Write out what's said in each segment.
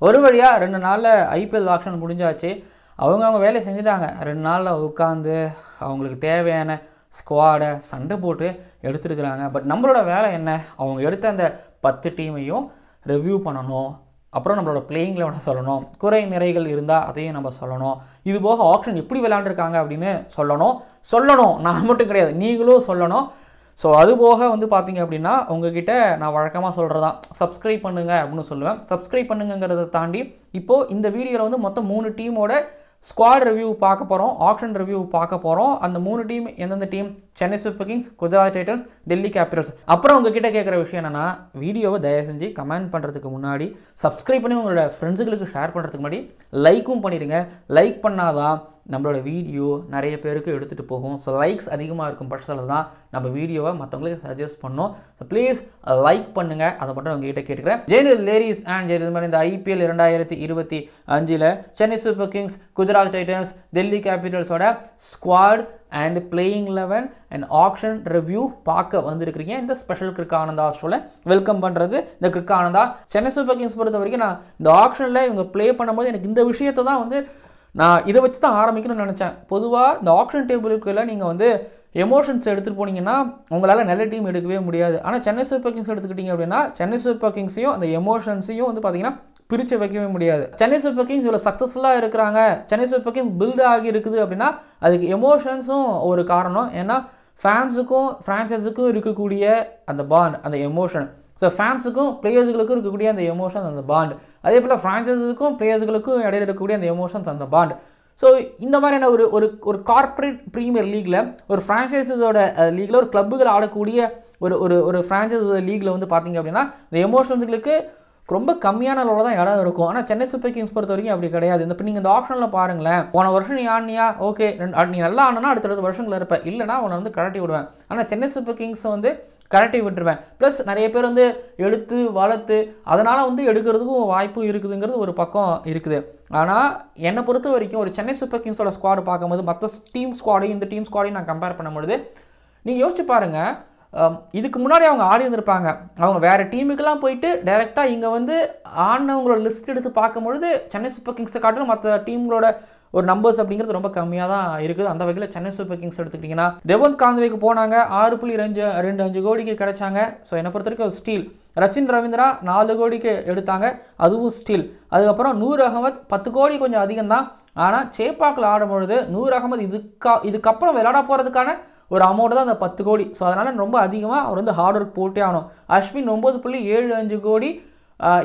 ஒரு வழியா 2 நாள்ல ஐபிஎல் ஆக்ஷன் முடிஞ்சாச்சு. அவங்க வேலையை செஞ்சுட்டாங்க. 2 நாள்ல உட்காந்து அவங்களுக்கு தேவையான ஸ்குவாட சண்டை போட்டு எடுத்துருக்குறாங்க. பட் நம்மளோட வேலை என்ன? அவங்க எடுத்த அந்த 10 டீமையும் ரிவ்யூ பண்ணணும். அப்புறம் நம்மளோட பிளேயிங் லெவனை சொல்லணும். குறை நிறைகள் இருந்தால் அதையும் நம்ம சொல்லணும். இது போக ஆக்ஷன் எப்படி விளையாண்டுருக்காங்க அப்படின்னு சொல்லணும். நான் மட்டும் கிடையாது, நீங்களும் சொல்லணும். ஸோ அது போக வந்து பார்த்தீங்க அப்படின்னா உங்ககிட்ட நான் வழக்கமாக சொல்கிறதான் சப்ஸ்கிரைப் பண்ணுங்கள் அப்படின்னு சொல்லுவேன். சப்ஸ்கிரைப் பண்ணுங்கிறத தாண்டி இப்போது இந்த வீடியோவில் வந்து மொத்தம் 3 டீமோட ஸ்குவாட் ரிவ்யூ பார்க்க போகிறோம், ஆக்ஷன் ரிவ்யூ பார்க்க போகிறோம். அந்த 3 டீம் எந்தெந்த team? Chennai super kings, Gujarat titans, Delhi Capitals. அப்புறம் உங்ககிட்ட கேட்குற விஷயம் என்னென்னா, வீடியோவை தயவு செஞ்சு கமெண்ட் பண்ணுறதுக்கு முன்னாடி சப்ஸ்கிரைப் பண்ணி உங்களோட ஃப்ரெண்ட்ஸுகளுக்கு ஷேர் பண்ணுறதுக்கு முன்னாடி லைக்கும் பண்ணிடுங்க. லைக் பண்ணாதான் நம்மளோட வீடியோ நிறைய பேருக்கு எடுத்துகிட்டு போகும். ஸோ லைக்ஸ் அதிகமாக இருக்கும் பட்சத்தில் தான் நம்ம வீடியோவை மற்றவங்களுக்கு சஜஸ்ட் பண்ணோம். ஸோ ப்ளீஸ் லைக் பண்ணுங்கள். அதை மட்டும் உங்ககிட்ட கேட்டுக்கிறேன். ஜெயலலிதா லேடிஸ் அண்ட் ஜெயலலிதா இந்த IPL 2025 Chennai super kings, Gujarat titans, Delhi கேபிட்டல்ஸோட squad and playing 11 and auction review பார்க்க வந்திருக்கிறீங்க. இந்த ஸ்பெஷல் கிரிக் ஆனந்தா ஷோவில் வெல்கம் பண்ணுறது இந்த கிரிக் ஆனந்தா. சென்னை சூப்பர் கிங்ஸ் பொறுத்த வரைக்கும் நான் இந்த ஆக்ஷனில் இவங்க ப்ளே பண்ணும்போது எனக்கு இந்த விஷயத்தை தான் வந்து நான் இதை வச்சு தான் ஆரம்பிக்கணும்னு நினச்சேன். பொதுவாக இந்த ஆக்ஷன் டேபிளுக்குள்ள நீங்கள் வந்து எமோஷன்ஸ் எடுத்துகிட்டு போனீங்கன்னா உங்களால் நல்ல டீம் எடுக்கவே முடியாது. ஆனால் சென்னை சூப்பர் கிங்ஸ் எடுத்துக்கிட்டிங்க அப்படின்னா சென்னை சூப்பர் கிங்ஸையும் அந்த எமோஷன்ஸையும் வந்து பார்த்தீங்கன்னா பிரித்து வைக்கவே முடியாது. சென்னை சூப்பர் கிங்ஸ் இவ்வளோ சக்ஸஸ்ஃபுல்லாக இருக்கிறாங்க, சென்னை சூப்பர் கிங்ஸ் பில்டு ஆகி இருக்குது அப்படின்னா அதுக்கு எமோஷன்ஸும் ஒரு காரணம். ஏன்னா ஃபேன்ஸுக்கும் ஃப்ரான்ச்சைஸுக்கும் இருக்கக்கூடிய அந்த பாண்ட், அந்த எமோஷன். ஸோ ஃபேன்ஸுக்கும் பிளேயர்ஸுகளுக்கும் இருக்கக்கூடிய அந்த எமோஷன்ஸ், அந்த பாண்ட். அதே போல் ஃப்ரான்ச்சைஸுக்கும் பிளேயர்ஸுகளுக்கும் இடையில இருக்கக்கூடிய அந்த எமோஷன்ஸ், அந்த பாண்ட். ஸோ இந்த மாதிரியான ஒரு கார்ப்பரேட் ப்ரீமியர் லீக்கில், ஒரு ஃப்ரான்ச்சைஸஸோட லீக்கில், ஒரு கிளப்புகள் ஆடக்கூடிய ஒரு ஃப்ரான்ச்சைஸ் லீக்கில் வந்து பார்த்திங்க அப்படின்னா இந்த எமோஷன்ஸுகளுக்கு ரொம்ப கம்மியான அளவில் தான் இடம் இருக்கும். ஆனால் சென்னை சூப்பர் கிங்ஸ் பொறுத்த வரைக்கும் அப்படி கிடையாது. இப்போ நீங்கள் இந்த ஆப்ஷனில் பாருங்களேன், போன வருஷம் நீ ஆடினியா, ஓகே நீ நல்லா ஆடினா அடுத்த வருஷங்களில் இருப்பேன், இல்லைனா உன்னை வந்து கழட்டி விடுவேன். ஆனால் சென்னை சூப்பர் கிங்ஸை வந்து கரெக்டாக விட்டுருவேன். ப்ளஸ் நிறைய பேர் வந்து எடுத்து வளர்த்து அதனால் வந்து எடுக்கிறதுக்கும் வாய்ப்பு இருக்குதுங்கிறது ஒரு பக்கம் இருக்குது. ஆனால் என்னை பொறுத்த வரைக்கும் ஒரு சென்னை சூப்பர் கிங்ஸோட ஸ்குவாடு பார்க்கும்போது மற்ற டீம் ஸ்குவாடையும் இந்த டீம் ஸ்குவாடையும் நான் கம்பேர் பண்ணும்போது நீங்கள் யோசிச்சு பாருங்கள், இதுக்கு முன்னாடி அவங்க ஆடி வந்திருப்பாங்க. அவங்க வேறு டீமுக்கெல்லாம் போயிட்டு டைரெக்டாக இங்கே வந்து ஆடினவங்களோட லிஸ்ட் எடுத்து பார்க்கும்பொழுது சென்னை சூப்பர் கிங்ஸை காட்டிலும் மற்ற டீம்களோட ஒரு நம்பர்ஸ் அப்படிங்கிறது ரொம்ப கம்மியாக தான் இருக்குது. அந்த வகையில் சென்னை சூப்பர் கிங்ஸ் எடுத்துக்கிட்டிங்கன்னா தேவந்த் கான்வேக்கு போனாங்க, 6.25 கோடிக்கு கிடைச்சாங்க. ஸோ என்னை பொறுத்த வரைக்கும் ஸ்டீல். ரச்சின் ரவீந்திரா 4 கோடிக்கு எடுத்தாங்க, அதுவும் ஸ்டீல். அதுக்கப்புறம் நூர் அகமத் 10 கோடி கொஞ்சம் அதிகம் தான். ஆனால் சேப்பாக்கில் ஆடும்பொழுது நூர் அகமத் இதுக்கப்புறம் விளையாட போகிறதுக்கான ஒரு அமௌண்ட் தான் அந்த 10 கோடி. ஸோ அதனால் ரொம்ப அதிகமாக அவர் வந்து ஹார்ட் ஒர்க் போட்டே ஆகணும். அஸ்வின் 9.75 கோடி,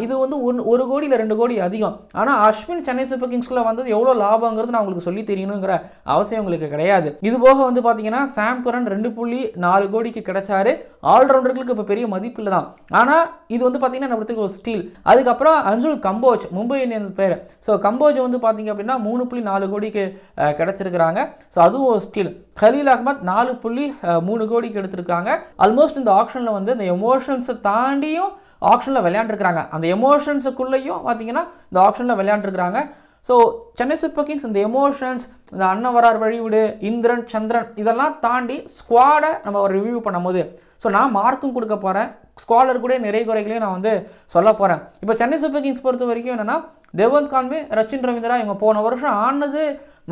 இது வந்து 1 கோடி இல்லை 2 கோடி அதிகம். ஆனால் அஸ்வின் சென்னை சூப்பர் கிங்ஸ்குள்ளே வந்தது எவ்வளோ லாபங்கிறது நான் உங்களுக்கு சொல்லி தெரியணுங்கிற அவசியம் உங்களுக்கு கிடையாது. இது போக வந்து பார்த்தீங்கன்னா சாம் கரன் 2.4 கோடிக்கு கிடைச்சாரு. ஆல்ரவுண்டர்களுக்கு இப்போ பெரிய மதிப்பு இல்லை தான். ஆனால் இது வந்து பார்த்தீங்கன்னா நம்மளுக்கு ஒரு ஸ்டீல். அதுக்கப்புறம் அன்சுல் கம்போஜ், மும்பை இந்தியன்ஸ் பேர். ஸோ கம்போஜ் வந்து பார்த்தீங்க அப்படின்னா 3.4 கோடிக்கு கிடைச்சிருக்கிறாங்க. ஸோ அதுவும் ஒரு ஸ்டீல். கலீல் அகமத் 4.3 கோடிக்கு எடுத்திருக்காங்க. ஆல்மோஸ்ட் இந்த ஆக்ஷனில் வந்து இந்த எமோஷன்ஸை தாண்டியும் ஆக்ஷனில் விளையாண்டுருக்கிறாங்க. அந்த எமோஷன்ஸுக்குள்ளேயும் பார்த்தீங்கன்னா இந்த ஆக்ஷனில் விளையாண்டுருக்கிறாங்க. ஸோ சென்னை சூப்பர் கிங்ஸ் இந்த எமோஷன்ஸ், இந்த அன்னவரார் வழிவிடு, இந்திரன், சந்திரன் இதெல்லாம் தாண்டி ஸ்குவாடை நம்ம ரிவ்யூ பண்ணும்போது நான் மார்க்கும் கொடுக்க போகிறேன். ஸ்குவாடர் கூட நிறைய குறைகளையும் நான் வந்து சொல்ல போகிறேன். இப்போ சென்னை சூப்பர் கிங்ஸ் பொறுத்த வரைக்கும் என்னென்னா தேவந்த் கான்வே, ரச்சின் ரவீந்திரா இவங்க போன வருஷம் ஆனது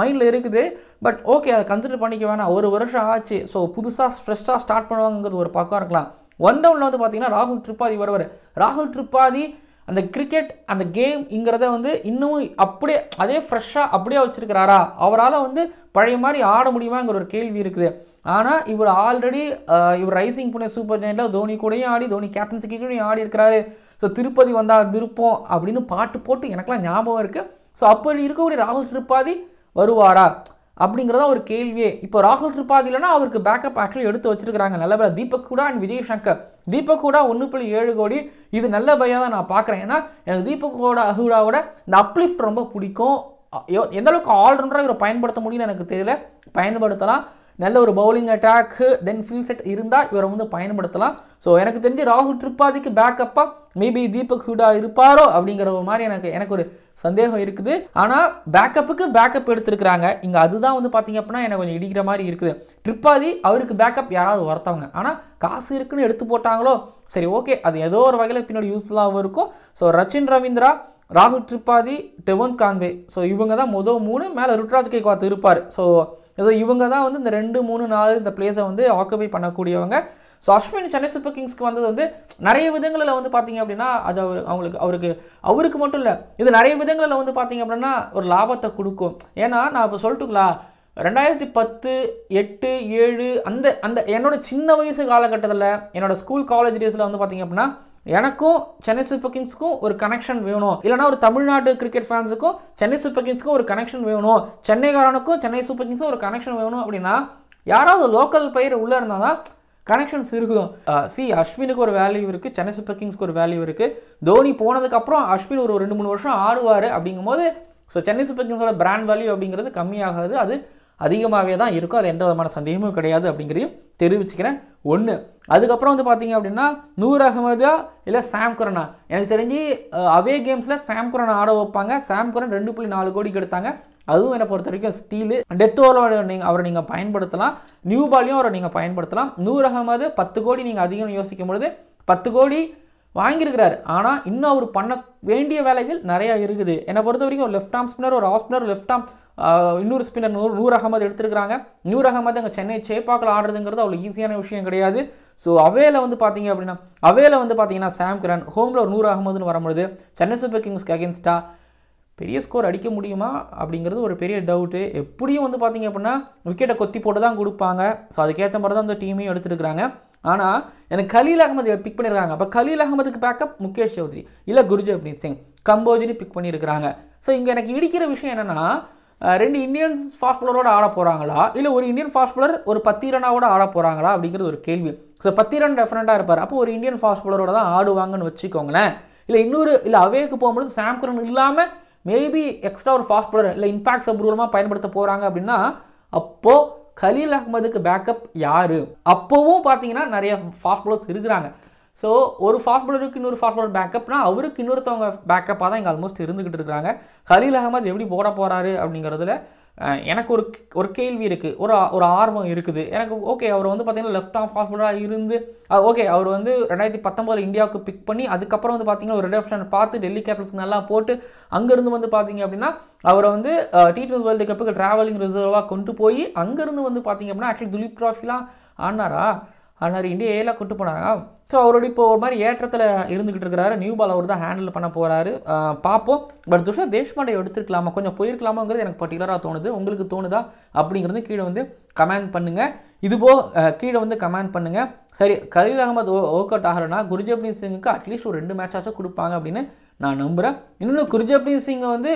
மைண்டில் இருக்குது. பட் ஓகே, அதை கன்சிடர் பண்ணிக்க வேணாம், 1 வருஷம் ஆச்சு. ஸோ புதுசாக ஃப்ரெஷ்ஷாக ஸ்டார்ட் பண்ணுவாங்கிறது ஒரு பக்கம் இருக்கலாம். ஒன் டவுனில் வந்து பார்த்தீங்கன்னா ராகுல் திரிபாதி வருவார். ராகுல் திரிபாதி அந்த கிரிக்கெட் அந்த கேம்ங்கிறத வந்து இன்னமும் அப்படியே அதே ஃப்ரெஷ்ஷாக அப்படியே வச்சுருக்கிறாரா? அவரால் வந்து பழைய மாதிரி ஆட முடியுமாங்கிற ஒரு கேள்வி இருக்குது. ஆனால் இவர் ஆல்ரெடி இவர் ரைசிங் புனே சூப்பர் ஜெயிண்டில் தோனி கூடயும் ஆடி, தோனி கேப்டன்சிக்கு கூடயும் ஆடி இருக்கிறாரு. ஸோ திருப்பதி வந்தால் திருப்போம் அப்படின்னு பாட்டு போட்டு எனக்கெல்லாம் ஞாபகம் இருக்குது. ஸோ அப்படி இருக்கக்கூடிய ராகுல் திரிபாதி வருவாரா அப்படிங்கிறதா ஒரு கேள்வியே. இப்போ ராகுல் திரிபாதி இல்லைனா அவருக்கு பேக்கப் ஆக்சுவலி எடுத்து வச்சிருக்கிறாங்க. நல்ல பையா தீபக் கூட அண்ட் விஜய் சங்கர். தீபக் கூட 1.7 கோடி, இது நல்ல பையாக தான் நான் பார்க்குறேன். ஏன்னா எனக்கு தீபக்கோட அஹுடாவோட இந்த அப்லிஃப்ட் ரொம்ப பிடிக்கும். எந்த அளவுக்கு ஆல்ரவுண்டராக இவரை பயன்படுத்த முடியும்னு எனக்கு தெரியல. பயன்படுத்தலாம். நல்ல ஒரு பவுலிங் அட்டாக்கு தென் ஃபீல்ட் செட் இருந்தால் இவரை வந்து பயன்படுத்தலாம். ஸோ எனக்கு தெரிஞ்சு ராகுல் திரிபாதிக்கு பேக்கப்பாக மேபி தீபக் ஹூடா இருப்பாரோ அப்படிங்கிற ஒரு மாதிரி எனக்கு ஒரு சந்தேகம் இருக்குது. ஆனால் பேக்கப் எடுத்துருக்கிறாங்க இங்கே. அதுதான் வந்து பார்த்தீங்க அப்படின்னா எனக்கு கொஞ்சம் இடிக்கிற மாதிரி இருக்குது. திரிபாதி அவருக்கு பேக்கப் யாராவது வரத்தவங்க, ஆனால் காசு இருக்குன்னு எடுத்து போட்டாங்களோ சரி ஓகே, அது ஏதோ ஒரு வகையில் பின்னாடி யூஸ்ஃபுல்லாகவும் இருக்கும். ஸோ ரச்சின் ரவீந்திரா ராகுல் திரிபாதி, டெவன் கான்வே. ஸோ இவங்க தான் மொதல் 3, மேலே ருத்ராஜ் கெய்க்வாத் இருப்பார். ஸோ இவங்க தான் வந்து இந்த 2, 3, 4 இந்த பிளேஸை வந்து ஆக்குபை பண்ணக்கூடியவங்க. ஸோ அஸ்வின் சென்னை சூப்பர் கிங்ஸ்க்கு வந்தது வந்து நிறைய விதங்களில் வந்து பார்த்தீங்க அப்படின்னா அது அவருக்கு மட்டும் இல்லை, இது நிறைய விதங்களில் வந்து பார்த்தீங்க அப்படின்னா ஒரு லாபத்தை கொடுக்கும். ஏன்னா நான் இப்போ சொல்லட்டுங்களா, 2010, 8, 7 அந்த அந்த என்னோட சின்ன வயசு காலகட்டத்தில் என்னோட ஸ்கூல் காலேஜ் டேஸில் வந்து பார்த்தீங்க அப்படின்னா எனக்கும் சென்னை சூப்பர் கிங்ஸ்க்கும் ஒரு கனெக்ஷன் வேணும், இல்லைனா ஒரு தமிழ்நாடு கிரிக்கெட் ஃபேன்ஸுக்கும் சென்னை சூப்பர் கிங்ஸ்க்கும் ஒரு கனெக்ஷன் வேணும், சென்னைக்காரனுக்கும் சென்னை சூப்பர் கிங்ஸுக்கும் ஒரு கனெக்ஷன் வேணும் அப்படின்னா யாராவது லோக்கல் பிளேயர் உள்ளே இருந்தால் தான் கனெக்ஷன்ஸ் இருக்கும். அஸ்வினுக்கு ஒரு வேல்யூ இருக்குது, சென்னை சூப்பர் கிங்ஸ்க்கு ஒரு வேல்யூ இருக்குது. தோனி போனதுக்கப்புறம் அஸ்வின் ஒரு 2-3 வருஷம் ஆடுவார். அப்படிங்கும்போது ஸோ சென்னை சூப்பர் கிங்ஸோட பிராண்ட் வேல்யூ அப்படிங்கிறது கம்மியாகாது, அது அதிகமாகவே தான் இருக்கும். அதில் எந்த விதமான சந்தேகமும் கிடையாது அப்படிங்கிறதையும் தெரிவிச்சுக்கிறேன். ஒன்று, அதுக்கப்புறம் வந்து பார்த்தீங்க அப்படின்னா நூர் அகமதா இல்லை சாம் குரனா. எனக்கு தெரிஞ்சு அவே கேம்ஸில் சாம் குரனை ஆட வைப்பாங்க. சாம் குரன் 2.4 கோடிக்கு எடுத்தாங்க. அதுவும் என்னை பொறுத்த வரைக்கும் ஸ்டீலு. டெத் ஓவரோட அவரை நீங்கள் பயன்படுத்தலாம், நியூ பாலையும் அவரை நீங்கள் பயன்படுத்தலாம். நூர் அகமது 10 கோடி நீங்கள் அதிகம் யோசிக்கும் பொழுது 10 கோடி வாங்கியிருக்கிறார். ஆனால் இன்னும் அவர் பண்ண வேண்டிய வேலைகள் நிறையா இருக்குது. என்னை பொறுத்த வரைக்கும் ஒரு லெஃப்ட் ஆர்ம் ஸ்பின்னர், ஒரு ஆஃப் ஸ்பின்னர், லெஃப்ட் ஆர்ம் இன்னொரு ஸ்பின்னர் நூர் அகமது எடுத்துருக்காங்க. நூர் அகமது அங்கே சென்னை சேப்பாக்கில் ஆடுறதுங்கிறது அவ்வளோ ஈஸியான விஷயம் கிடையாது. ஸோ அவேல வந்து பார்த்தீங்க அப்படின்னா பார்த்தீங்கன்னா சாம் கரன், ஹோமில் ஒரு நூர் அகமதுன்னு வரும்பொழுது சென்னை சூப்பர் கிங்ஸ்க்கு அகேன்ஸ்டாக பெரிய ஸ்கோர் அடிக்க முடியுமா அப்படிங்கிறது ஒரு பெரிய டவுட்டு. எப்படியும் வந்து பார்த்தீங்க அப்படின்னா விக்கெட்டை கொத்தி போட்டு தான் கொடுப்பாங்க. ஸோ அதுக்கேற்ற மாதிரி தான் அந்த டீமையும் எடுத்துருக்காங்க. ஆனால் எனக்கு கலீல் அகமது பிக் பண்ணியிருக்காங்க. அப்போ கலீல் அகமதுக்கு பேக்கப் முகேஷ் சௌத்ரி இல்லை குர்ஜப்ரீத் சிங், கம்போஜினி பிக் பண்ணியிருக்கிறாங்க. ஸோ இங்கே எனக்கு இடிக்கிற விஷயம் என்னென்னா, 2 இந்தியன் ஃபாஸ்ட் பாலரோட ஆட போகிறாங்களா, இல்லை ஒரு இந்தியன் ஃபாஸ்ட் பாலர் ஒரு 10 ரனாவோட ஆட போகிறாங்களா அப்படிங்கிறது ஒரு கேள்வி. ஸோ 10 ரன் டெஃபரெண்ட்டாக இருப்பார். அப்போ ஒரு இந்தியன் ஃபாஸ்ட் பாலரோட தான் ஆடுவாங்கன்னு வச்சுக்கோங்களேன். இல்லை அவேக்கு போகும்போது சாம் கரன் இல்லாமல் மேபி எக்ஸ்ட்ரா ஒரு ஃபாஸ்ட் பாலர் இல்லை இம்பாக்ட் சப்ரூலமாக பயன்படுத்த போகிறாங்க அப்படின்னா அப்போது கலீல் அகமதுக்கு பேக்கப் யார்? அப்போவும் பார்த்தீங்கன்னா நிறைய ஃபாஸ்ட் பாலர்ஸ் இருக்கிறாங்க. ஸோ ஒரு ஃபாஸ்ட் பாலருக்கு இன்னொரு ஃபாஸ்ட் பாலர் பேக்கப்னா அவருக்கு இன்னொருத்தவங்க பேக்கப்பாக தான் இங்கே ஆல்மோஸ்ட் இருந்துக்கிட்டு இருக்கிறாங்க. கலீல் அகமது எப்படி போட போகிறாரு அப்படிங்கிறதுல எனக்கு ஒரு கேள்வி இருக்குது, ஒரு ஆர்வம் இருக்குது எனக்கு. ஓகே, அவர் வந்து பார்த்தீங்கன்னா லெஃப்ட் ஆர்ம் ஃபாஸ்ட் பாலராக இருந்து ஓகே, அவர் வந்து 2019 இந்தியாவுக்கு பிக் பண்ணி அதுக்கப்புறம் வந்து பார்த்தீங்கன்னா ஒரு ரிடப்ஷன் பார்த்து டெல்லி கேபிட்டல்ஸ்க்கு நல்லா போட்டு அங்கேருந்து வந்து பார்த்தீங்க அப்படின்னா அவரை வந்து T20 வேர்ல்டு கப்புக்கு ட்ராவலிங் ரிசர்வாக கொண்டு போய் அங்கேருந்து வந்து பார்த்தீங்க அப்படின்னா ஆக்சுவலி துலீப் ட்ராஃபிலாம் ஆனார், இந்தியா ஏலாம் கொண்டு போனாரா. ஸோ அவரோட இப்போ ஒரு மாதிரி ஏற்றத்தில் இருந்துக்கிட்டு இருக்கிறாரு. நியூ பால் அவர் தான் ஹேண்டில் பண்ண போகிறாரு, பார்ப்போம். பட் துஷார் தேஷ்பாண்டே எடுத்துருக்கலாமா, கொஞ்சம் போயிருக்கலாமாங்கிறது எனக்கு பர்டிகுலராக தோணுது. உங்களுக்கு தோணுதா அப்படிங்கிறது கீழே வந்து கமெண்ட் பண்ணுங்கள். இதுபோ கீழே வந்து கமெண்ட் பண்ணுங்கள். சரி, கலீல் அகமது ஒர்க் அவுட் ஆகிறனா குர்ஜப்ரீத் சிங்குக்கு அட்லீஸ்ட் ஒரு 2 மேட்சாச்சும் கொடுப்பாங்க அப்படின்னு நான் நம்புகிறேன். இன்னொன்று குர்ஜப்ரீத் சிங்கை வந்து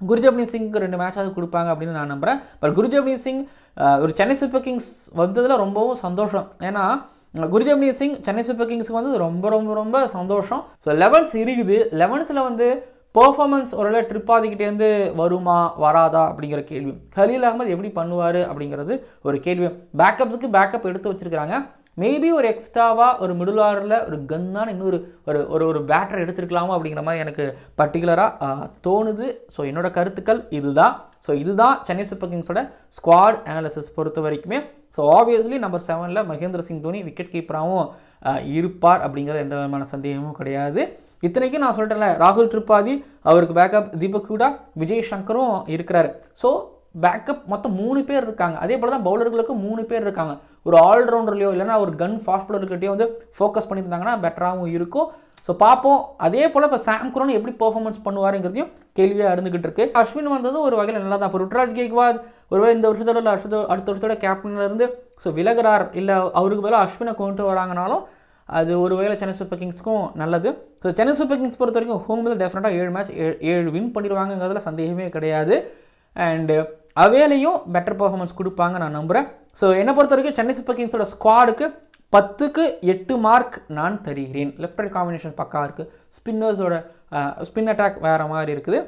குர்ஜப்ரீத் சிங்க்கு 2 மேட்சாவது கொடுப்பாங்க அப்படின்னு நான் நம்புகிறேன். பட் குர்ஜப்ரீத் சிங் ஒரு சென்னை சூப்பர் கிங்ஸ் வந்ததில் ரொம்பவும் சந்தோஷம். ஏன்னா குர்ஜப்ரீத் சிங் சென்னை சூப்பர் கிங்ஸுக்கு வந்து ரொம்ப ரொம்ப ரொம்ப சந்தோஷம். ஸோ 11s இருக்குது. 11ஸ்ல வந்து பெர்ஃபார்மன்ஸ் ஓரளவு ட்ரிப்பாதிக்கிட்டேருந்து வருமா வராதா அப்படிங்கிற கேள்வி. கலீல் அகமது எப்படி பண்ணுவார் அப்படிங்கிறது ஒரு கேள்வி. பேக்கப்ஸுக்கு பேக்கப் எடுத்து வச்சுருக்கிறாங்க. மேபி ஒரு எக்ஸ்ட்ராவாக ஒரு மிடில் ஆர்டரில் ஒரு கன்னான இன்னொரு ஒரு பேட்டர் எடுத்துருக்கலாமா அப்படிங்கிற மாதிரி எனக்கு பர்டிகுலராக தோணுது. ஸோ என்னோட கருத்துக்கள் இதுதான். ஸோ இதுதான் சென்னை சூப்பர் கிங்ஸோட ஸ்குவாட் அனாலிசிஸ் பொறுத்த வரைக்குமே. ஸோ ஆப்வியஸ்லி நம்பர் 7ல் மகேந்திர சிங் தோனி விக்கெட் கீப்பராகவும் இருப்பார் அப்படிங்கிற எந்த விதமான சந்தேகமும் கிடையாது. இத்தனைக்கும் நான் சொல்லிட்டேன்ல, ராகுல் திரிபாதி, அவருக்கு பேக்கப் தீபக் ஹூடா, விஜய் சங்கரும் இருக்கிறாரு. ஸோ பேக்கப் மொத்தம் 3 பேர் இருக்காங்க. அதே போல் தான் பவுலர்களுக்கு 3 பேர் இருக்காங்க. ஒரு ஆல்ரவுண்டர்லையோ இல்லைனா ஒரு கன் ஃபாஸ்ட் பவுலர்கிட்டையோ வந்து ஃபோக்கஸ் பண்ணியிருந்தாங்கன்னா பெட்டராகவும் இருக்கும். ஸோ பார்ப்போம். அதே போல் இப்போ சாம் கரன் எப்படி பெர்ஃபார்மன்ஸ் பண்ணுவாருங்கிறதையும் கேள்வியாக இருந்துகிட்டு இருக்கு. அஸ்வின் வந்தது ஒரு வகையில் நல்லா தான். இப்போ ருத்ராஜ் கெய்க்வாத் ஒருவேளை இந்த வருஷத்தோட இல்லை அடுத்த வருஷத்தோட கேப்டன்லேருந்து ஸோ விலகிறார், இல்லை அவருக்கு பதிலாக அஸ்வினை கொண்டு வராங்கனாலும் அது ஒரு வகையில் சென்னை சூப்பர் கிங்ஸ்க்கும் நல்லது. ஸோ சென்னை சூப்பர் கிங்ஸ் பொறுத்த வரைக்கும் ஹோமில் டெஃபினட்டாக 7 மேட்ச் 7 வின் பண்ணிடுவாங்கிறதுல சந்தேகமே கிடையாது. அண்டு அவேலையும் பெட்டர் பெர்ஃபார்மன்ஸ் கொடுப்பாங்க நான் நம்புகிறேன். ஸோ என்னை பொறுத்த வரைக்கும் சென்னை சூப்பர் கிங்ஸோட ஸ்குவாடுக்கு 10க்கு 8 மார்க் நான் தருகிறேன். லெஃப்ட் ரைட் காம்பினேஷன் பக்கா இருக்குது. ஸ்பின்னர்ஸோட ஸ்பின் அட்டாக் வேறு மாதிரி இருக்குது.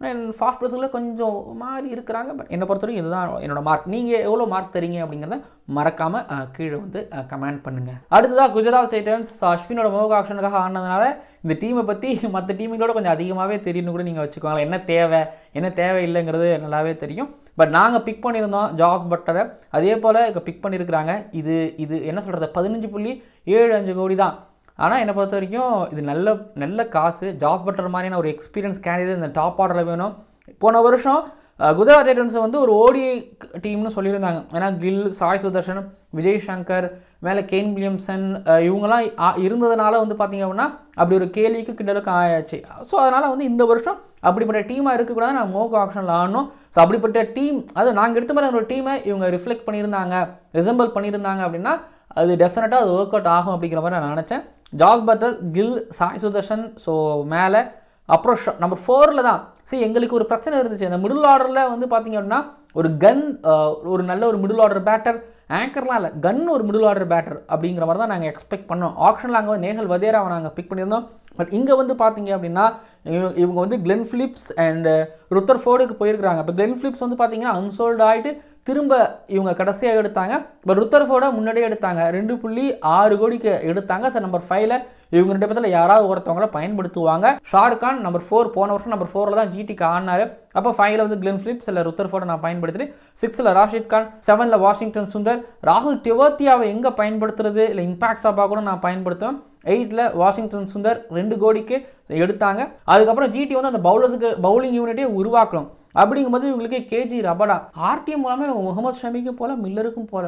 அண்ட் ஃபாஸ்ட் பவுலர்ஸில் கொஞ்சம் மாறி இருக்கிறாங்க. பட் என்னை பொறுத்த வரைக்கும் இதுதான் என்னோட மார்க். நீங்கள் எவ்வளோ மார்க் தரீங்க அப்படிங்கிறத மறக்காமல் கீழே வந்து கமெண்ட் பண்ணுங்கள். அடுத்ததாக குஜராத் டைட்டன்ஸ். ஸோ அஸ்வினோட மோக ஆக்ஷனுக்காக ஆனதுனால இந்த டீமை பற்றி மற்ற டீமுகளோட கொஞ்சம் அதிகமாகவே தெரியும்னு கூட நீங்கள் வச்சுக்கோங்க. என்ன தேவை இல்லைங்கிறது நல்லாவே தெரியும். பட் நாங்கள் பிக் பண்ணியிருந்தோம் ஜாஸ் பட்டரை, அதே போல் இங்கே பிக் பண்ணியிருக்கிறாங்க. இது என்ன சொல்கிறது, 15.75 கோடி தான். ஆனால் என்னை பொறுத்த வரைக்கும் இது நல்ல காசு. ஜாஸ் பட்லர் மாதிரியான ஒரு எக்ஸ்பீரியன்ஸ் கேண்டிடேட் இந்த டாப் ஆர்டரில் வேணும். போன வருஷம் குஜராத் டைட்டன்ஸை வந்து ஒரு ஓடிஐ டீம்னு சொல்லியிருந்தாங்க. ஏன்னா கில், சாய் சுதர்ஷன், விஜய் சங்கர், மேலே கேன் வில்லியம்சன் இவங்கெல்லாம் இருந்ததுனால வந்து பார்த்திங்க அப்படின்னா அப்படி ஒரு கேலிக்கு கிண்டலுக்கு ஆயாச்சு. ஸோ அதனால் வந்து இந்த வருஷம் அப்படிப்பட்ட டீமாக இருக்கக்கூடாது, நான் மோகோ ஆப்ஷனில் ஆடணும். ஸோ அப்படிப்பட்ட டீம், அது நாங்கள் எடுத்த மாதிரி ஒரு டீமை இவங்க ரிஃப்ளெக்ட் பண்ணியிருந்தாங்க, ரிசம்பிள் பண்ணியிருந்தாங்க அப்படின்னா அது டெஃபினட்டாக அது ஒர்க் அவுட் ஆகும் அப்படிங்கிற மாதிரி நான் நினச்சேன். Jos Buttler, Gill, Sai Sudharsan, so மேலே அப்புறம் நம்பர் 4 தான். சரி, எங்களுக்கு ஒரு பிரச்சனை இருந்துச்சு. அந்த மிடில் ஆர்டரில் வந்து பார்த்திங்க அப்படின்னா ஒரு கன், ஒரு நல்ல ஒரு மிடில் ஆர்டர் பேட்டர், ஆங்கர்லாம் இல்லை, கன் ஒரு மிடில் ஆர்டர் பேட்டர் அப்படிங்கிற மாதிரி தான் நாங்கள் எக்ஸ்பெக்ட் பண்ணோம். ஆப்ஷனில் அங்கே நேஹல் வதேராவை நாங்கள் பிக் பண்ணியிருந்தோம். பட் இங்கே வந்து பார்த்தீங்க அப்படின்னா இவங்க வந்து கிளென் ஃபிலிப்ஸ் அண்ட் ருத்தர்ஃபோர்டுக்கு போயிருக்கிறாங்க. இப்போ கிளென் ஃபிலிப்ஸ் வந்து பார்த்தீங்கன்னா அன்சோல்டு ஆகிட்டு திரும்ப இவங்க கடைசியாக எடுத்தாங்க. பட் ருத்தர்ஃபோர்டை முன்னாடியே எடுத்தாங்க, 2.6 கோடிக்கு எடுத்தாங்க. சார் நம்பர் 5ல் இவங்க 2 பேர்த்தில் யாராவது ஒருத்தவங்களை பயன்படுத்துவாங்க. ஷாருக் கான் நம்பர் 4 போன வருஷம் நம்பர் 4ல் தான் ஜிடிக்கு ஆடினார். அப்போ 5ல் வந்து கிளென் ஃபிலிப்ஸ் இல்லை ருத்தர்ஃபோர்டை நான் பயன்படுத்துகிறேன். 6ல் ராஷித் கான், 7ல் வாஷிங்டன் சுந்தர், ராகுல் திவாத்தியாவை எங்கே பயன்படுத்துறது, இல்லை இம்பாக்ட் சாப்பாக கூட நான் பயன்படுத்துவேன். 8ல் வாஷிங்டன் சுந்தர் 2 கோடிக்கு எடுத்தாங்க. அதுக்கப்புறம் ஜிடி வந்து அந்த பவுலிங் யூனிட்டே உருவாக்கணும். அப்படிங்கும்போது இவங்களுக்கு கேஜி ரபடா ஆர்டிஎம் மூலமாக இவங்க முகமது ஷமிக்கும் போல மில்லருக்கும் போல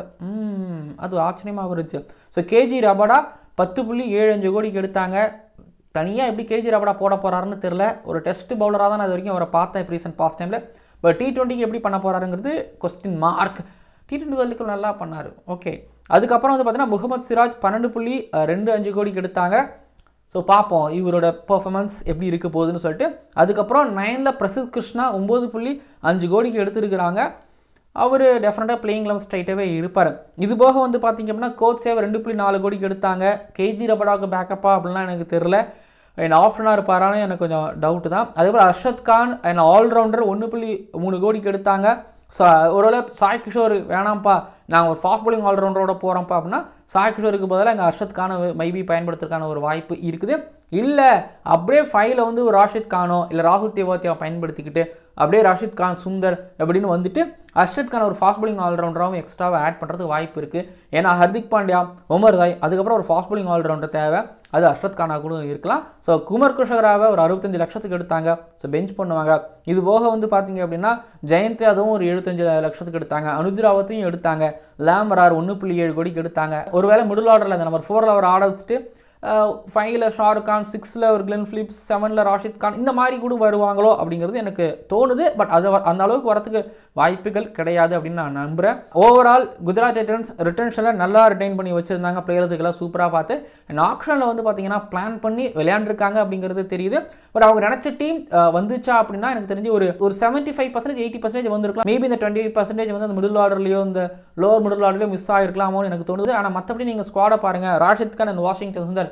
அது ஆச்சரியமாக இருந்துச்சு. ஸோ கேஜி ரபடா 10.75 கோடிக்கு எடுத்தாங்க. தனியாக எப்படி கேஜி ரபடா போட போகிறாருன்னு தெரில. ஒரு டெஸ்ட் பவுலராக தான் நான் இது வரைக்கும் அவரை பார்த்தேன் ரீசன்ட் பாஸ்ட் டைமில். பட் T20க்கு எப்படி பண்ண போகிறாருங்கிறது question mark. T20 world cup நல்லா பண்ணார், ஓகே. அதுக்கப்புறம் வந்து பார்த்தீங்கன்னா முகமது சிராஜ் 12.25 கோடிக்கு எடுத்தாங்க. ஸோ பார்ப்போம் இவரோட பெர்ஃபார்மன்ஸ் எப்படி இருக்க போகுதுன்னு சொல்லிட்டு. அதுக்கப்புறம் 9ல் பிரசித் கிருஷ்ணா 9.5 கோடிக்கு எடுத்துருக்கிறாங்க. அவர் டெஃபினட்டாக பிளேயிங் லெவல் ஸ்ட்ரைட்டாகவே இருப்பார். இது போக வந்து பார்த்திங்க அப்படின்னா கோச் சேவ் 2.4 கோடிக்கு எடுத்தாங்க. கேஜி ரபடாவுக்கு பேக்கப்பா அப்படின்லாம் எனக்கு தெரில. என் ஆப்ஷனாக இருப்பாரான்னு எனக்கு கொஞ்சம் டவுட்டு தான். அதுக்கப்புறம் அர்ஷத் கான் அண்ட் ஆல்ரவுண்டர் 1.3 கோடிக்கு எடுத்தாங்க. ஒருவேளை சாய் கிஷோர் வேணாம்ப்பா, நாங்கள் ஒரு ஃபாஸ்ட் பவுலிங் ஆல்ரவுண்டரோட போகிறோம்ப்பா அப்படின்னா சாய் கிஷோருக்கு பதிலாக எங்கள் அர்ஷத் கானை மைபி பயன்படுத்துறதுக்கான ஒரு வாய்ப்பு இருக்குது. இல்லை அப்படியே 5ல் வந்து ஒரு ராஷித் கானோ இல்லை ராகுல் திவாத்தியாவை பயன்படுத்திக்கிட்டு அப்படியே ராஷித் கான், சுந்தர் அப்படின்னு வந்துட்டு அர்ஷத் கான் ஒரு ஃபாஸ்ட் பவுலிங் ஆல்ரவுண்டராகவும் எக்ஸ்ட்ராவாக ஆட் பண்ணுறதுக்கு வாய்ப்பு இருக்குது. ஏன்னா ஹர்திக் பாண்டியா, உமர் தாய், அதுக்கப்புறம் ஒரு ஃபாஸ்ட் பவுலிங் ஆல்ரவுண்டர் தேவை, அது அர்ஷத் கானாக கூட இருக்கலாம். ஸோ குமார் குஷராவை ஒரு 65 லட்சத்துக்கு எடுத்தாங்க. ஸோ பெஞ்ச் பண்ணுவாங்க. இது போக வந்து பார்த்தீங்க அப்படின்னா ஜெயந்த் யாதவும் ஒரு 75 லட்சத்துக்கு எடுத்தாங்க. அனுஜ் ராவத்தையும் எடுத்தாங்க. லாம்பரார் 1.7 கோடிக்கு எடுத்தாங்க. ஒருவேளை மிடில் ஆர்டரில் அந்த நம்பர் 4ல் அவர் ஆட வச்சுட்டு 5ல் ஷாருக் கான், 6ல் ஒரு கிளென் ஃபிலிப்ஸ், 7ல் ராஷித் கான் இந்த மாதிரி கூட வருவாங்களோ அப்படிங்கிறது எனக்கு தோணுது. பட் அது அந்த அளவுக்கு வரத்துக்கு வாய்ப்புகள் கிடையாது அப்படின்னு நான் நம்புகிறேன். ஓவரால் குஜராத் டைட்டன்ஸ் ரிட்டன்ஷனில் நல்லா ரிட்டைன் பண்ணி வச்சுருந்தாங்க. பிளேயர்ஸுக்கெல்லாம் சூப்பராக பார்த்து அண்ட் ஆக்ஷனில் வந்து பார்த்தீங்கன்னா பிளான் பண்ணி விளையாண்டுருக்காங்க அப்படிங்கிறது தெரியுது. பட் அவங்க நினச்ச டீம் வந்துச்சா அப்படின்னா எனக்கு தெரிஞ்சு ஒரு 75%, 80% வந்துருக்கலாம். மேபி இந்த 25% வந்து அந்த மிடில் ஆர்டர்லையோ இந்த லோவர் மிடில் ஆர்டர்லையோ மிஸ் ஆகிருக்கலாமோன்னு எனக்கு தோணுது. ஆனால் மற்றபடி நீங்கள் ஸ்குவாடை பாருங்கள், Rashid Khan and Washington Sundar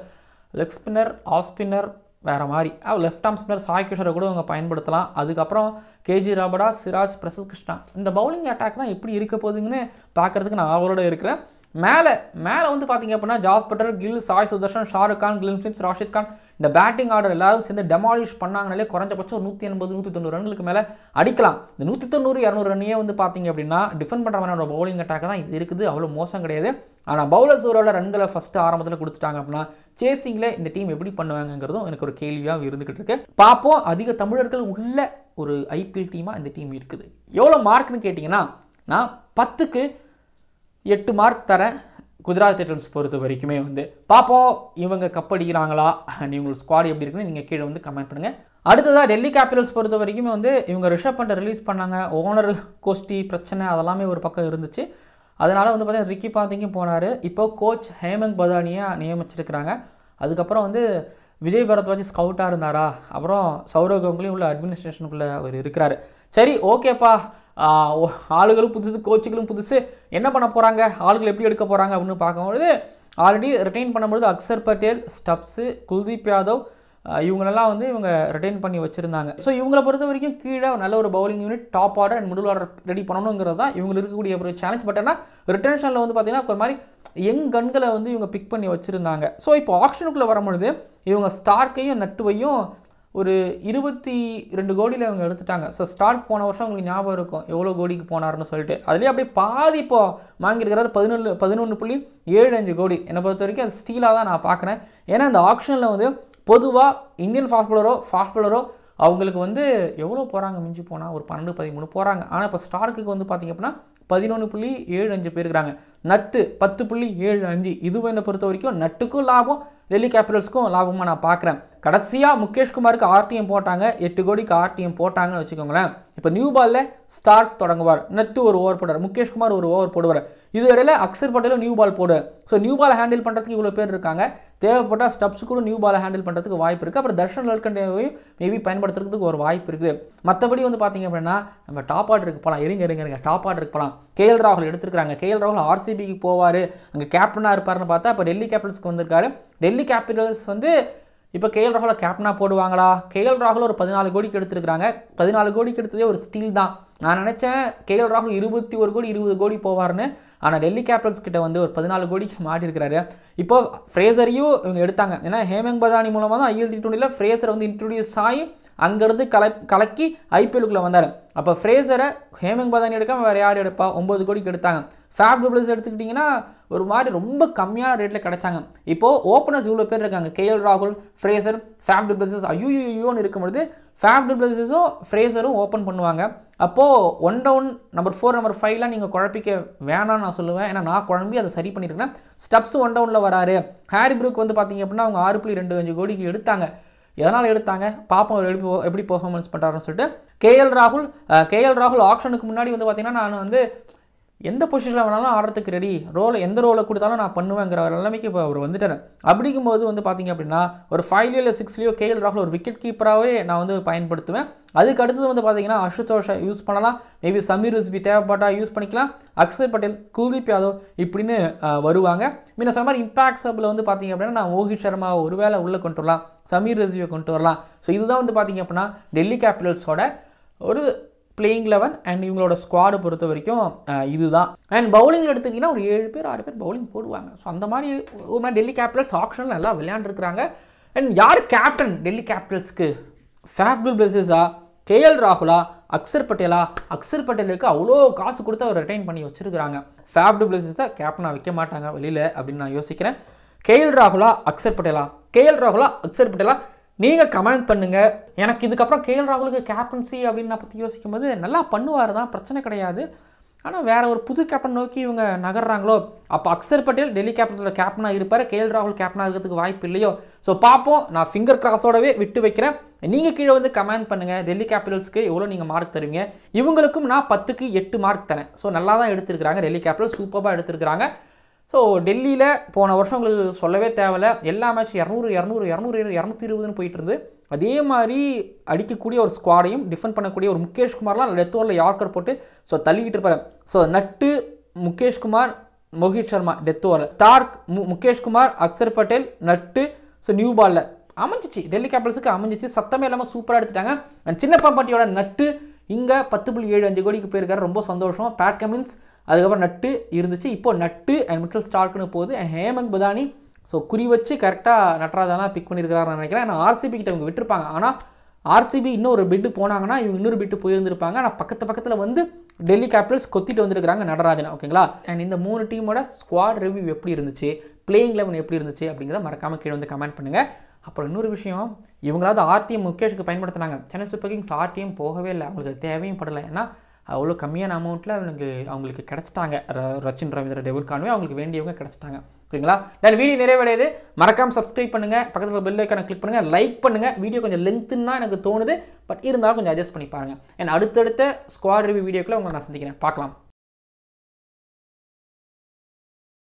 leg spinner, off spinner வேறு மாதிரி, லெஃப்ட் ஆர்ம் ஸ்பின்னர் சாய் கிஷோரை கூட இவங்க பயன்படுத்தலாம். அதுக்கப்புறம் கேஜி ரபடா, சிராஜ், பிரசித் கிருஷ்ணா, இந்த பவுலிங் அட்டாக் தான் எப்படி இருக்க போகுதுங்கன்னு பார்க்குறதுக்கு நான் ஆவலோட இருக்கிறேன். மேலே வந்து பார்த்தீங்க அப்படின்னா Jos Buttler, Gill, Sai Sudharsan, Shahrukh Khan, Glenn Phillips, Rashid Khan இந்த பேட்டிங் ஆர்டர் எல்லாரும் சேர்ந்து டெமாலிஷ் பண்ணாங்கனாலே குறைஞ்சபட்சம் 180-190 ரன்களுக்கு மேலே அடிக்கலாம். இந்த 190-200 ரன்னையே வந்து பார்த்தீங்க அப்படின்னா டிஃபெண்ட் பண்ணுற மாதிரியான பவுலிங் அட்டாக் தான் இது இருக்குது. அவ்வளோ மோசம் கிடையாது. ஆனால் பவுலர்ஸ் ஓவரோட ரன்களை ஃபஸ்ட்டு ஆரம்பத்தில் கொடுத்துட்டாங்க அப்படின்னா சேசிங்கில் இந்த டீம் எப்படி பண்ணுவாங்கிறதும் எனக்கு ஒரு கேள்வியாக இருந்துக்கிட்டு இருக்கு. பார்ப்போம். அதிக தமிழர்கள் உள்ள ஒரு ஐபிஎல் டீமாக இந்த டீம் இருக்குது. எவ்வளோ மார்க்னு கேட்டிங்கன்னா நான் 10க்கு 8 மார்க் தரேன். குஜராத் டைட்டன்ஸ் பொறுத்த வரைக்குமே வந்து பார்ப்போம் இவங்க கப் அடிக்கிறாங்களா, இவங்களுக்கு ஸ்குவாட் எப்படி இருக்குன்னு நீங்கள் கீழே வந்து கமெண்ட் பண்ணுங்கள். அடுத்ததாக டெல்லி கேபிட்டல்ஸ் பொறுத்த வரைக்குமே வந்து இவங்க ரிஷப் பண்டை ரிலீஸ் பண்ணாங்க. ஓனர் கோஷ்டி பிரச்சனை அதெல்லாமே ஒரு பக்கம் இருந்துச்சு. அதனால் வந்து பார்த்தீங்கன்னா ரிக்கி பாந்திங்கும் போனார். இப்போ கோச் ஹேமந்த் பதானியாக நியமிச்சிருக்கிறாங்க. அதுக்கப்புறம் வந்து விஜய் பரத்வாஜ் ஸ்கவுட்டாக இருந்தாரா, அப்புறம் சௌரவ் கங்குலியும் உள்ள அட்மினிஸ்ட்ரேஷனுக்குள்ளே அவர் இருக்கிறாரு. சரி ஓகேப்பா, ஆளுகளும் புதுசு, கோச்சுகளும் புதுசு, என்ன பண்ண போகிறாங்க, ஆளுகள் எப்படி எடுக்க போகிறாங்க அப்படின்னு பார்க்கும்பொழுது ஆல்ரெடி ரிட்டைன் பண்ணும்பொழுது அக்சர் பட்டேல், ஸ்டப்ஸு, குல்தீப் யாதவ் இவங்களெல்லாம் வந்து இவங்க ரிட்டைன் பண்ணி வச்சுருந்தாங்க. ஸோ இவங்களை பொறுத்த வரைக்கும் கீழே நல்ல ஒரு bowling unit, top order and middle order ready பண்ணணுங்கிறது தான் இவங்களுக்கு இருக்கக்கூடிய ஒரு சேலஞ்ச். பட் ஆனால் ரிட்டன்ஷனில் வந்து பார்த்தீங்கன்னா ஒரு மாதிரி யங் கன்களை வந்து இவங்க பிக் பண்ணி வச்சுருந்தாங்க. ஸோ இப்போ ஆக்ஷனுக்குள்ளே வரும்பொழுது இவங்க ஸ்டார்க்கையும் நட்டுவையும் ஒரு 22 கோடியில் அவங்க எடுத்துட்டாங்க. ஸோ ஸ்டார்க் போன வருஷம் உங்களுக்கு ஞாபகம் இருக்கும் எவ்வளோ கோடிக்கு போனார்னு சொல்லிட்டு. அதுலேயே அப்படியே பாதி இப்போ வாங்கியிருக்கிறாரு 11.75 கோடி. என்னை பொறுத்த வரைக்கும் அது ஸ்டீலாக தான் நான் பார்க்குறேன். ஏன்னா அந்த ஆக்ஷனில் வந்து பொதுவாக இந்தியன் ஃபாஸ்ட் பாலரோ அவங்களுக்கு வந்து எவ்வளோ போகிறாங்க, மிஞ்சி போனால் ஒரு 12-13 போகிறாங்க. ஆனால் இப்போ ஸ்டார்க்குக்கு வந்து பார்த்திங்க அப்படின்னா 11.75 போயிருக்கிறாங்க. நட்டு 10.75. இதுவும் என்னை பொறுத்த வரைக்கும் நட்டுக்கும் லாபம், டெல்லி கேபிட்டல்ஸ்க்கும் லாபமாக நான் பார்க்குறேன். கடைசியாக முகேஷ்குமாருக்கு ஆர்டிஎம் போட்டாங்க, 8 கோடிக்கு ஆர்டிஎம் போட்டாங்கன்னு வச்சுக்கோங்களேன். இப்போ நியூ பாலில் ஸ்டார்க் தொடங்குவார், நட்டு ஒரு ஓவர் போடுவார், முகேஷ்குமார் ஒரு ஓவர் போடுவார். இது இடையில அக்ஷர் பட்டேலும் நியூ பால் போடுவார். ஸோ நியூ பாலை ஹேண்டில் பண்ணுறதுக்கு இவ்வளோ பேர் இருக்காங்க. தேவைப்பட்டால் ஸ்டப்ஸு கூட நியூ பாலை ஹேண்டில் பண்ணுறதுக்கு வாய்ப்பு இருக்குது. அப்புறம் தர்ஷன் லல்கண்டேவையும் மேபி பயன்படுத்துறதுக்கு ஒரு வாய்ப்பு இருக்குது. மற்றபடி வந்து பார்த்திங்க அப்படின்னா நம்ம டாப் ஆர்டருக்கு போகலாம். இருங்க டாப் ஆர்டருக்கு போகலாம். கேஎல் ராகுல் எடுத்துருக்காங்க. கேஎல் ராகுல் ஆர்சிபிக்கு போவார், அங்கே கேப்டனாக இருப்பார்னு பார்த்தா இப்போ டெல்லி கேபிட்டல்ஸ்க்கு வந்திருக்காரு. டெல்லி கேபிட்டல்ஸ் வந்து இப்போ கேஎல் ராகுலை கேப்டனாக போடுவாங்களா? கேஎல் ராகுல் ஒரு 14 கோடிக்கு எடுத்துருக்காங்க. 14 கோடிக்கு எடுத்ததே ஒரு ஸ்டீல் தான். நான் நினச்சேன் கேஎல் ராகுல் 21 கோடி 20 கோடி போவார்னு. ஆனால் டெல்லி கேபிட்டல்ஸ் கிட்ட வந்து ஒரு 14 கோடிக்கு மாட்டியிருக்கிறாரு. இப்போ ஃப்ரேசரையும் இவங்க எடுத்தாங்க. ஏன்னா ஹேமங் பதானி மூலமாக தான் IL T20 ஃப்ரேசரை வந்து இன்ட்ரடியூஸ் ஆகி அங்கேருந்து கலக்கி IPL-க்குள்ளே வந்தார். அப்போ ஃப்ரேசரை ஹேமங் பதானி எடுக்காமல் வேறு யார் எடுப்பா? 9 கோடிக்கு எடுத்தாங்க. ஃபேஃப் டு பிளஸஸ் எடுத்துக்கிட்டிங்கன்னா ஒரு மாதிரி ரொம்ப கம்மியான ரேட்டில் கிடச்சாங்க. இப்போது ஓப்பனர்ஸ் இவ்வளோ பேர் இருக்காங்க. கேஎல் ராகுல், ஃப்ரேசர், ஃபேஃப் டு பிளஸஸ் ஐயோன்னு இருக்கும்பொழுது ஃபேஃப் டு பிளஸஸும் ஃப்ரேசரும் ஓப்பன் பண்ணுவாங்க. அப்போது 1 டவுன் நம்பர் 4 நம்பர் 5லாம் நீங்கள் குழப்பிக்க வேணாம்னு நான் சொல்லுவேன். ஏன்னா நான் குழம்பி அதை சரி பண்ணியிருக்கேன். ஸ்டப்ஸ் 1 டவுனில் வராரு. ஹாரி ப்ரூக் வந்து பார்த்திங்க அப்படின்னா அவங்க 6.25 கோடிக்கு எடுத்தாங்க. எதனால் எடுத்தாங்க பார்ப்போம், அவர் எப்படி பெர்ஃபார்மன்ஸ் பண்ணுறாருன்னு சொல்லிட்டு. கேஎல் ராகுல் ஆக்ஷனுக்கு முன்னாடி வந்து பார்த்திங்கன்னா நான் வந்து எந்த பொசிஷனில் வேணாலும் ஆடுறதுக்கு ரெடி, எந்த ரோலை கொடுத்தாலும் நான் பண்ணுவேங்கிற ஒரு நிலைமைக்கு இப்போ அவர் வந்துட்டார். அப்படிங்கும்போது வந்து பார்த்திங்க அப்படின்னா ஒரு 5லையோ இல்லை 6லையோ கேஎல் ராகுல் ஒரு விக்கெட் கீப்பராகவே நான் வந்து பயன்படுத்துவேன். அதுக்கு அடுத்தது வந்து பார்த்திங்கன்னா அசுதோஷை யூஸ் பண்ணலாம், மேபி சமீர் ரிஸ்வி தேவைப்பட்டா யூஸ் பண்ணிக்கலாம், அக்ஷர் பட்டேல், குல்தீப் யாதவ் இப்படின்னு வருவாங்க. முன்ன சொன்ன மாதிரி இம்பாக்ட் சப்பில் வந்து பார்த்திங்க அப்படின்னா நான் ரோஹித் சர்மாவை ஒரு வேளை உள்ளே கொண்டு வரலாம், சமீர் ரிஸ்வியை கொண்டு வரலாம். ஸோ இதுதான் வந்து பார்த்திங்க அப்படின்னா டெல்லி கேபிட்டல்ஸோட ஒரு பிளேயிங் 11 அண்ட் இவங்களோட ஸ்குவாடை பொறுத்த வரைக்கும் இதுதான். அண்ட் பவுலிங்கில் எடுத்திங்கன்னா ஒரு 7 பேர் 6 பேர் பவுலிங் போடுவாங்க. ஸோ அந்த மாதிரி ஒரு டெல்லி கேபிட்டல்ஸ் ஆப்ஷனில் எல்லாம் விளையாண்டுருக்குறாங்க. அண்ட் யார் கேப்டன் டெல்லி கேபிட்டல்ஸ்க்கு? ஃபேஃப் டு பிளஸஸா, கேஎல் ராகுலா, அக்ஷர் பட்டேலா? அக்ஷர் பட்டேலுக்கு அவ்வளோ காசு கொடுத்து அவர் ரிட்டைன் பண்ணி வச்சுருக்கிறாங்க. ஃபேஃப் டு பிளஸஸ் தான் கேப்டனாக வைக்க மாட்டாங்க வெளியில் அப்படின்னு நான் யோசிக்கிறேன். கேஎல் ராகுலா, அக்ஷர் பட்டேலா? நீங்கள் கமெண்ட் பண்ணுங்கள். எனக்கு இதுக்கப்புறம் கேஎல் ராகுலுக்கு கேப்டன்சி அப்படின்னு நான் பற்றி யோசிக்கும் போது நல்லா பண்ணுவார் தான், பிரச்சனை கிடையாது. ஆனால் வேறு ஒரு புது கேப்டன் நோக்கி இவங்க நகர்றாங்களோ? அப்போ அக்ஷர் பட்டேல் டெல்லி கேபிட்டல்ஸோட கேப்டனாக இருப்பார், கேஎல் ராகுல் கேப்டனாக இருக்கிறதுக்கு வாய்ப்பு இல்லையோ? ஸோ பார்ப்போம். நான் ஃபிங்கர் கிராஸோடவே விட்டு வைக்கிறேன். நீங்கள் கீழே வந்து கமெண்ட் பண்ணுங்கள் டெல்லி கேபிட்டல்ஸ்க்கு எவ்வளோ நீங்கள் மார்க் தருவீங்க. இவங்களுக்கும் நான் 10க்கு 8 மார்க் தரேன். ஸோ நல்லா தான் எடுத்துருக்கிறாங்க டெல்லி கேபிட்டல்ஸ், சூப்பராக எடுத்துருக்கிறாங்க. ஸோ டெல்லியில் போன வருஷம் உங்களுக்கு சொல்லவே தேவையில்ல, எல்லா மேட்ச் 200 போயிட்டு இருந்து. அதே மாதிரி அடிக்கக்கூடிய ஒரு ஸ்குவாடையும் டிஃபெண்ட் பண்ணக்கூடிய ஒரு முகேஷ்குமார்லாம் லெஃப்ட் ஓவரில் யார்க்கர் போட்டு தள்ளிக்கிட்டு இருப்பார். ஸோ நட்டு, முகேஷ்குமார், ரோஹித் சர்மா டெத் ஓவரில், ஸ்டார்க், முகேஷ்குமார், அக்ஷர் பட்டேல், நட்டு. ஸோ நியூ பாலில் அமைஞ்சிச்சு, டெல்லி கேபிட்டல்ஸுக்கு அமைஞ்சிச்சு, சத்தமே இல்லாமல் சூப்பராக எடுத்துட்டாங்க. அண்ட் சின்ன பாப்பாட்டியோட நட்டு இங்கே 10.75 கோடிக்கு போயிருக்காரு, ரொம்ப சந்தோஷம். பேட் கமின்ஸ் அதுக்கப்புறம் நட்டு இருந்துச்சு, இப்போது நட்டு அண்ட் மிச்சல் ஸ்டார்க்குன்னு போகுது. ஹேமந்த் பதானி ஸோ குறி வச்சு கரெக்டாக நட்ராஜானா பிக் பண்ணியிருக்கிறாருன்னு நினைக்கிறேன். ஆனால் ஆர்சிபி கிட்ட இவங்க விட்டுருப்பாங்க. ஆனால் ஆர்சிபி இன்னும் ஒரு பிட்டு போனாங்கன்னா இவங்க இன்னொரு பிட்டு போயிருந்திருப்பாங்க. ஆனால் பக்கத்தில் வந்து டெல்லி கேபிட்டல்ஸ் கொத்திட்டு வந்துருக்காங்க நடராஜனா. ஓகேங்களா? அண்ட் இந்த 3 டீமோட ஸ்குவாட் ரிவ்யூ எப்படி இருந்துச்சு, பிளேயிங் 11 எப்படி இருந்துச்சு அப்படிங்கிறத மறக்காமல் கீழே வந்து கமெண்ட் பண்ணுங்கள். அப்புறம் இன்னொரு விஷயம், இவங்களாவது ஆர்டிஎம் முகேஷுக்கு பயன்படுத்தினாங்க. சென்னை சூப்பர் கிங்ஸ் ஆர்டிஎம் போகவே இல்லை, அவங்களுக்கு தேவையும் படலை. ஏன்னா அவ்வளோ கம்மியான அமௌண்ட்டில் அவங்களுக்கு கிடச்சிட்டாங்க. ரச்சின் ரவீந்திர, டெவில் கான்வே அவங்களுக்கு வேண்டியவங்க கிடச்சிட்டாங்க. ஓகேங்களா? நான் வீடியோ நிறைவடையுது. மறக்காமல் சப்ஸ்கிரைப் பண்ணுங்கள், பக்கத்தில் பெல் ஐக்கானை கிளிக் பண்ணுங்கள், லைக் பண்ணுங்கள். வீடியோ கொஞ்சம் லென்த்துன்னு தான் எனக்கு தோணுது, பட் இருந்தாலும் கொஞ்சம் அட்ஜஸ்ட் பண்ணி பாருங்கள். அண்ட் அடுத்தடுத்த ஸ்குவாட் ரிவ்யூ வீடியோக்குள்ளே உங்களை நான் சந்திக்கிறேன். பார்க்கலாம்.